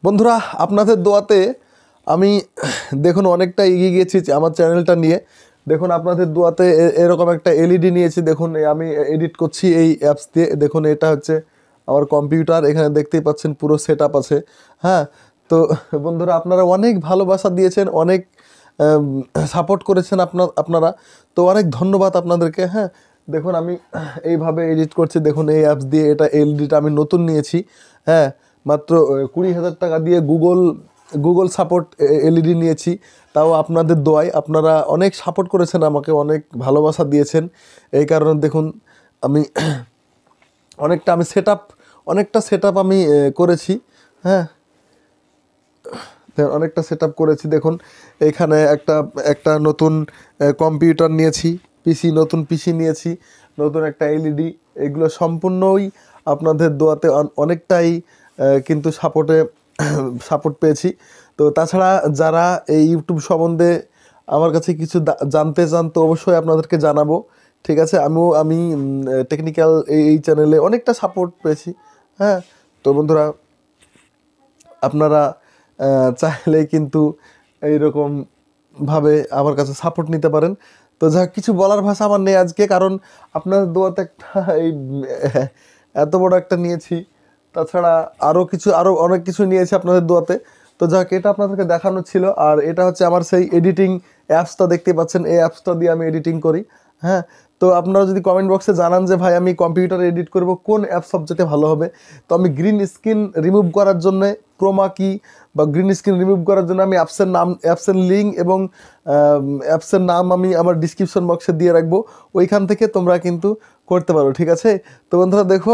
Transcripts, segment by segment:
বন্ধুরা আপনাদের দোয়াতে আমি দেখুন অনেকটা এগিয়ে গেছি আমার চ্যানেলটা নিয়ে। দেখুন আপনাদের দোয়াতে এরকম একটা এলইডি নিয়েছি। দেখুন আমি এডিট করছি এই অ্যাপস দিয়ে। দেখুন এটা হচ্ছে আমার কম্পিউটার, এখানে দেখতেই পাচ্ছেন পুরো সেট আপ আছে। হ্যাঁ, তো বন্ধুরা আপনারা অনেক ভালোবাসা দিয়েছেন, অনেক সাপোর্ট করেছেন আপনারা, তো অনেক ধন্যবাদ আপনাদেরকে। হ্যাঁ, দেখুন আমি এইভাবে এডিট করছি। দেখুন এই অ্যাপস দিয়ে, এটা এলইডিটা আমি নতুন নিয়েছি। হ্যাঁ, মাত্র 20,000 টাকা দিয়ে গুগল সাপোর্ট এলইডি নিয়েছি, তাও আপনাদের দোয়ায়। আপনারা অনেক সাপোর্ট করেছেন আমাকে, অনেক ভালোবাসা দিয়েছেন। এই কারণে দেখুন আমি অনেকটা সেট আপ আমি করেছি। হ্যাঁ, অনেকটা সেট আপ করেছি। দেখুন এখানে একটা নতুন কম্পিউটার নিয়েছি, নতুন পিসি নিয়েছি, নতুন একটা এলইডি। এগুলো সম্পূর্ণই আপনাদের দোয়াতে অনেকটাই কিন্তু সাপোর্ট পেয়েছি। তো তাছাড়া যারা এই ইউটিউব সম্বন্ধে আমার কাছে কিছু জানতে চান তো অবশ্যই আপনাদেরকে জানাবো। ঠিক আছে, আমি টেকনিক্যাল এই চ্যানেলে অনেকটা সাপোর্ট পেয়েছি। হ্যাঁ, তো বন্ধুরা আপনারা চাইলেই কিন্তু এইরকমভাবে আমার কাছে সাপোর্ট নিতে পারেন। তো যা কিছু বলার ভাষা আমার নেই আজকে, কারণ আপনাদের দোয়াতে একটা এত বড় একটা নিয়েছি। তাছাড়া আরও অনেক কিছু নিয়েছি আপনাদের দোয়াতে। তো যাক, এটা আপনাদেরকে দেখানো ছিল। আর এটা হচ্ছে আমার সেই এডিটিং অ্যাপসটা, দেখতে পাচ্ছেন এই অ্যাপসটা দিয়ে আমি এডিটিং করি। হ্যাঁ, তো আপনারা যদি কমেন্ট বক্সে জানান যে ভাই আমি কম্পিউটারে এডিট করব, কোন অ্যাপ সবচেয়ে ভালো হবে, তো আমি গ্রিন স্ক্রিন রিমুভ করার জন্য ক্রোমা কি বা গ্রিন স্ক্রিন রিমুভ করার জন্য আমি অ্যাপসের লিঙ্ক এবং অ্যাপসের নাম আমি আমার ডিসক্রিপশন বক্সে দিয়ে রাখবো। ওইখান থেকে তোমরা কিন্তু করতে পারো। ঠিক আছে, তো বন্ধুরা দেখো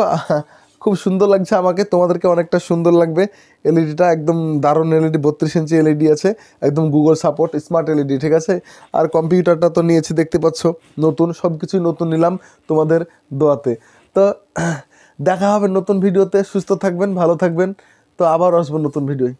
খুব সুন্দর লাগছে আমাকে, তোমাদেরকে অনেকটা সুন্দর লাগবে। এলইডিটা একদম দারুণ এলইডি, 32 ইঞ্চি এলইডি আছে, একদম গুগল সাপোর্ট স্মার্ট এলইডি। ঠিক আছে, আর কম্পিউটারটা তো নিয়েছি, দেখতে পাচ্ছ নতুন, সব কিছুই নতুন নিলাম তোমাদের দোয়াতে। তো দেখা হবে নতুন ভিডিওতে। সুস্থ থাকবেন, ভালো থাকবেন, তো আবার আসবো নতুন ভিডিওয়।